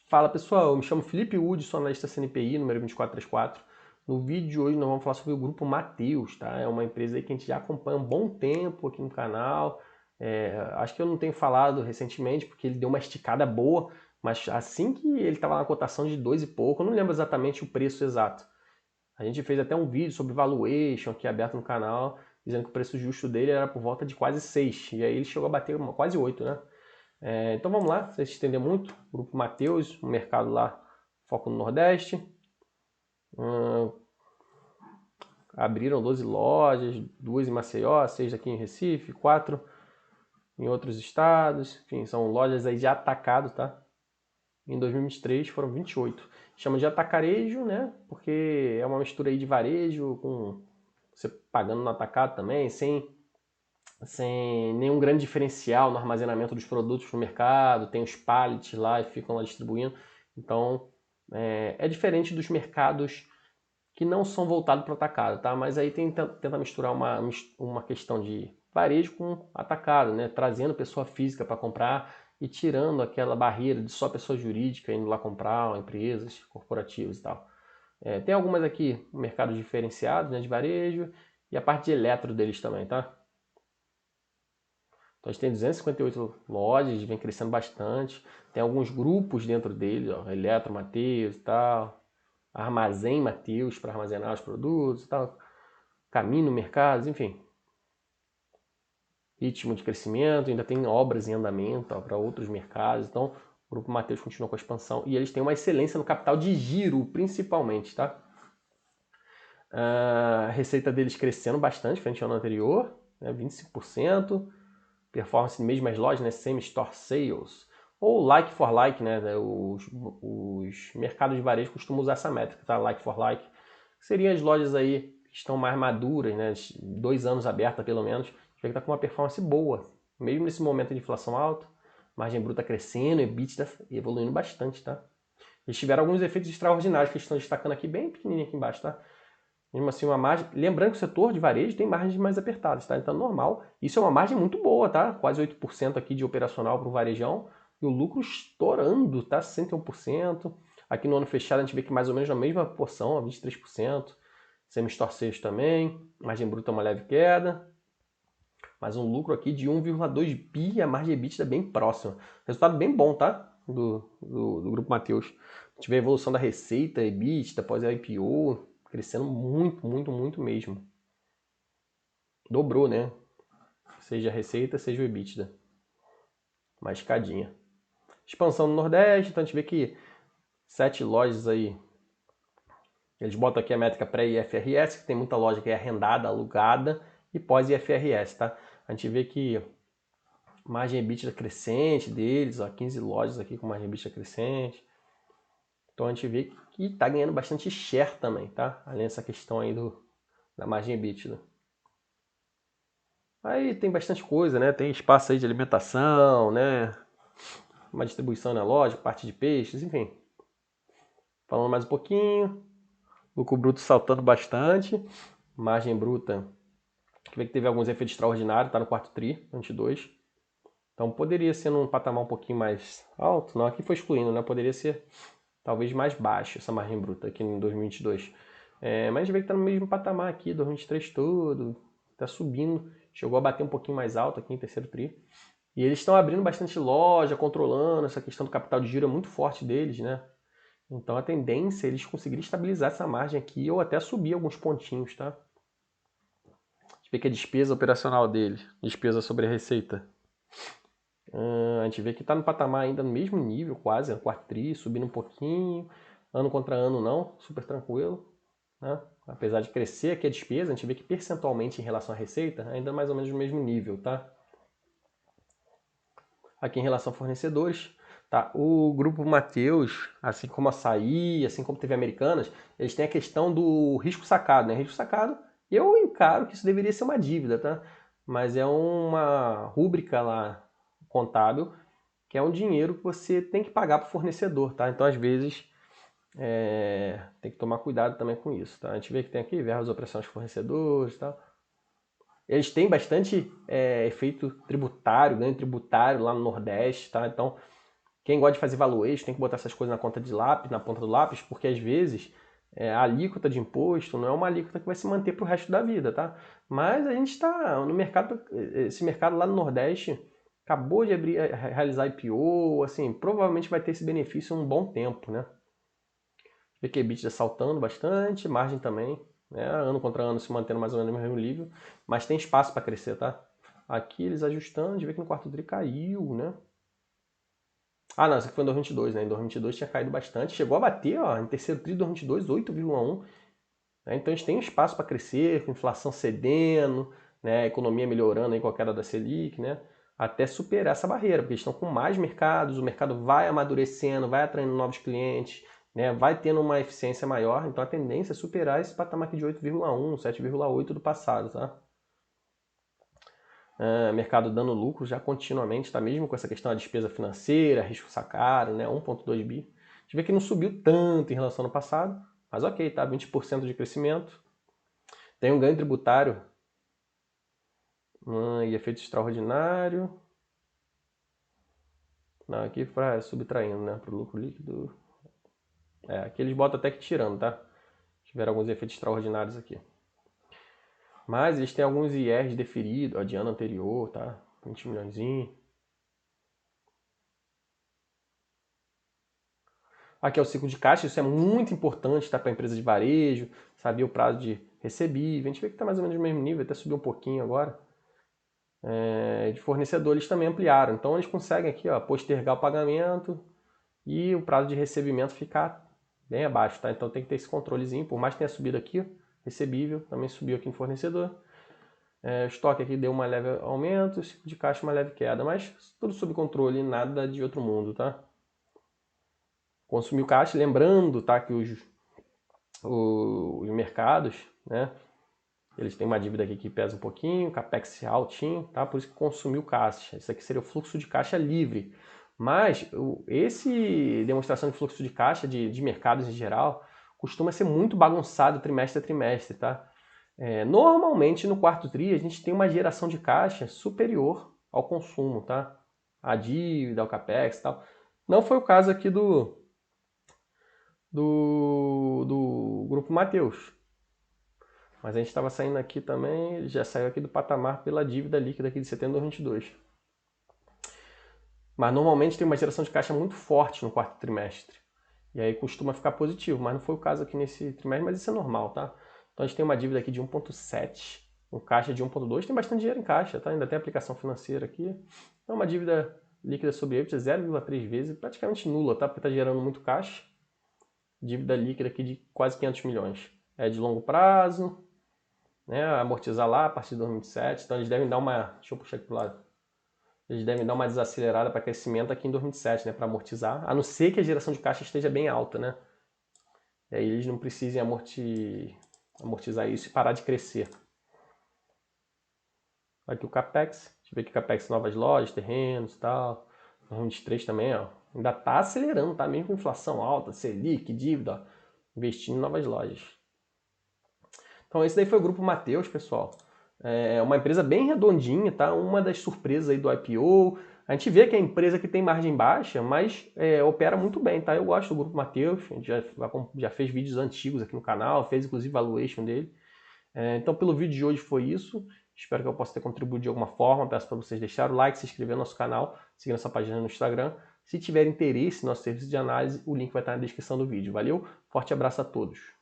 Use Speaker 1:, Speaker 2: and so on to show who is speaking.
Speaker 1: Fala pessoal, eu me chamo Felipe Wood, sou analista CNPI, número 2434. No vídeo de hoje nós vamos falar sobre o grupo Mateus, tá? É uma empresa aí que a gente já acompanha há um bom tempo aqui no canal. Acho que eu não tenho falado recentemente porque ele deu uma esticada boa, mas assim que ele estava na cotação de 2 e pouco, eu não lembro exatamente o preço exato. A gente fez até um vídeo sobre valuation aqui aberto no canal, dizendo que o preço justo dele era por volta de quase 6, e aí ele chegou a bater quase 8, né? Então vamos lá, sem se estender muito. Grupo Mateus, o mercado lá, foco no Nordeste. Abriram 12 lojas, 2 em Maceió, 6 aqui em Recife, 4 em outros estados. Enfim, são lojas aí de atacado, tá? Em 2023 foram 28. Chama de atacarejo, né? Porque é uma mistura aí de varejo com você pagando no atacado também, sem nenhum grande diferencial no armazenamento dos produtos no mercado, tem os pallets lá e ficam lá distribuindo. Então, é diferente dos mercados que não são voltados para o atacado, tá? Mas aí tenta misturar uma questão de varejo com atacado, né? Trazendo pessoa física para comprar e tirando aquela barreira de só pessoa jurídica indo lá comprar, empresas, corporativos e tal. Tem algumas aqui, mercados diferenciados, né, de varejo, e a parte de eletro deles também, tá? Então a gente tem 258 lojas, vem crescendo bastante. Tem alguns grupos dentro dele, ó, Eletro Mateus e tal, Armazém Mateus para armazenar os produtos e tal, Caminho Mercados, enfim. Ritmo de crescimento, ainda tem obras em andamento para outros mercados. Então o Grupo Mateus continua com a expansão e eles têm uma excelência no capital de giro, principalmente, tá? A receita deles crescendo bastante frente ao ano anterior, né, 25%. Performance em mesmas lojas, né, same-store sales, ou like for like, né, os mercados de varejo costumam usar essa métrica, tá, like for like, que seriam as lojas aí que estão mais maduras, né, 2 anos abertas pelo menos, já que está com uma performance boa, mesmo nesse momento de inflação alta, margem bruta crescendo, EBITDA evoluindo bastante, tá. Eles tiveram alguns efeitos extraordinários que eles estão destacando aqui, bem pequenininho aqui embaixo, tá. Mesmo assim, uma margem. Lembrando que o setor de varejo tem margens mais apertadas, tá? Então, normal. Isso é uma margem muito boa, tá? Quase 8% aqui de operacional para o varejão. E o lucro estourando, tá? 61%. Aqui no ano fechado a gente vê que mais ou menos na mesma porção, 23%. Semi-store sales também. Margem bruta uma leve queda. Mas um lucro aqui de 1,2 bi e a margem EBITDA bem próxima. Resultado bem bom, tá? Do Grupo Mateus. A gente vê a evolução da receita, EBITDA, após a IPO, crescendo muito, muito, muito mesmo. Dobrou, né? Seja a receita, seja o EBITDA. Uma escadinha. Expansão no Nordeste, então a gente vê que 7 lojas aí. Eles botam aqui a métrica pré-IFRS, que tem muita loja que é arrendada, alugada, e pós-IFRS, tá? A gente vê que margem EBITDA crescente deles, ó, 15 lojas aqui com margem EBITDA crescente. Então a gente vê que está ganhando bastante share também, tá? Além dessa questão aí da margem EBITDA. Aí tem bastante coisa, né? Tem espaço aí de alimentação, né? Uma distribuição na loja, parte de peixes, enfim. Falando mais um pouquinho, lucro bruto saltando bastante, margem bruta, que vê que teve alguns efeitos extraordinários, tá no quarto tri, 22. Então poderia ser num patamar um pouquinho mais alto, não, aqui foi excluindo, né? Poderia ser talvez mais baixo essa margem bruta aqui em 2022. Mas a gente vê que está no mesmo patamar aqui, 2023 todo, está subindo, chegou a bater um pouquinho mais alto aqui em terceiro tri. E eles estão abrindo bastante loja, controlando, essa questão do capital de giro é muito forte deles, né? Então a tendência é eles conseguirem estabilizar essa margem aqui ou até subir alguns pontinhos, tá? A gente vê que a despesa operacional deles, despesa sobre a receita, a gente vê que está no patamar ainda no mesmo nível, quase, no quarto tri, subindo um pouquinho, ano contra ano não, super tranquilo, né? Apesar de crescer aqui a despesa, a gente vê que percentualmente em relação à receita, ainda mais ou menos no mesmo nível, tá? Aqui em relação a fornecedores, tá? O grupo Mateus, assim como a Açaí, assim como teve Americanas, eles têm a questão do risco sacado, né? Risco sacado, eu encaro que isso deveria ser uma dívida, tá? Mas é uma rúbrica lá contábil que é um dinheiro que você tem que pagar para o fornecedor, tá? Então, às vezes, tem que tomar cuidado também com isso, tá? A gente vê que tem aqui verbas operações de fornecedores e tal. Eles têm bastante efeito tributário, ganho tributário lá no Nordeste, tá? Então, Quem gosta de fazer valuation tem que botar essas coisas na ponta do lápis, porque às vezes a alíquota de imposto não é uma alíquota que vai se manter para o resto da vida, tá? Mas a gente está no mercado, esse mercado lá no Nordeste acabou de realizar IPO, assim, provavelmente vai ter esse benefício um bom tempo, né? Vê que EBITDA saltando bastante, margem também, né? Ano contra ano se mantendo mais ou menos no mesmo nível, mas tem espaço para crescer, tá? Aqui eles ajustando, a gente vê que no quarto tri caiu, né? Ah, não, isso aqui foi em 2022, né? Em 2022 tinha caído bastante, chegou a bater, ó, em terceiro tri de 2022, 8,1. Né? Então a gente tem um espaço para crescer, com inflação cedendo, né? A economia melhorando aí com a queda da Selic, né? Até superar essa barreira, porque eles estão com mais mercados, o mercado vai amadurecendo, vai atraindo novos clientes, né? Vai tendo uma eficiência maior, então a tendência é superar esse patamar aqui de 8,1, 7,8 do passado, tá? Mercado dando lucro já continuamente, tá? Mesmo com essa questão da despesa financeira, risco sacado, né? 1,2 bi. A gente vê que não subiu tanto em relação ao passado, mas ok, tá? 20% de crescimento. Tem um ganho tributário e efeito extraordinário. Não, aqui para subtraindo, né? Para o lucro líquido. Aqui eles botam até que tirando, tá? Tiveram alguns efeitos extraordinários aqui. Mas eles têm alguns IRs deferidos, de ano anterior, tá? 20 milhões. Aqui é o ciclo de caixa, isso é muito importante, tá? Para a empresa de varejo, saber o prazo de recebível. A gente vê que está mais ou menos no mesmo nível, até subiu um pouquinho agora. De fornecedor eles também ampliaram, então eles conseguem aqui, ó, postergar o pagamento e o prazo de recebimento ficar bem abaixo, tá? Então tem que ter esse controlezinho, por mais que tenha subido aqui, recebível, também subiu aqui no fornecedor. O estoque aqui deu uma leve aumento, o ciclo de caixa uma leve queda, mas tudo sob controle, nada de outro mundo, tá? Consumiu caixa, lembrando, tá, que os mercados, né, eles têm uma dívida aqui que pesa um pouquinho, capex altinho, tá? Por isso que consumiu caixa. Isso aqui seria o fluxo de caixa livre. Mas esse demonstração de fluxo de caixa de mercados em geral costuma ser muito bagunçado trimestre a trimestre, tá? Normalmente no quarto tri a gente tem uma geração de caixa superior ao consumo, tá? A dívida, ao capex e tal. Não foi o caso aqui do Grupo Mateus. Mas a gente estava saindo aqui também, ele já saiu aqui do patamar pela dívida líquida aqui de setembro de 2022. Mas normalmente tem uma geração de caixa muito forte no quarto trimestre. E aí costuma ficar positivo, mas não foi o caso aqui nesse trimestre, mas isso é normal, tá? Então a gente tem uma dívida aqui de 1,7, um caixa de 1,2, tem bastante dinheiro em caixa, tá? Ainda tem aplicação financeira aqui. Então uma dívida líquida sobre EBITDA 0,3 vezes, praticamente nula, tá? Porque está gerando muito caixa. Dívida líquida aqui de quase 500 milhões. É de longo prazo, né, amortizar lá a partir de 2007, então eles devem dar uma, deixa eu puxar aqui pro lado, eles devem dar uma desacelerada para crescimento aqui em 2007, né, para amortizar, a não ser que a geração de caixa esteja bem alta, né, e aí eles não precisem amortizar isso e parar de crescer. Aqui o CAPEX, a gente vê que o CAPEX novas lojas, terrenos e tal, 2023 também, ó, ainda está acelerando, tá, mesmo com inflação alta, Selic, dívida, ó, investindo em novas lojas. Então esse daí foi o Grupo Mateus, pessoal. É uma empresa bem redondinha, tá? Uma das surpresas aí do IPO. A gente vê que é a empresa que tem margem baixa, mas opera muito bem, tá? Eu gosto do Grupo Mateus, a gente já fez vídeos antigos aqui no canal, fez inclusive valuation dele. Então pelo vídeo de hoje foi isso. Espero que eu possa ter contribuído de alguma forma. Peço para vocês deixarem o like, se inscrever no nosso canal, seguir nossa página no Instagram. Se tiver interesse no nosso serviço de análise, o link vai estar na descrição do vídeo. Valeu, forte abraço a todos.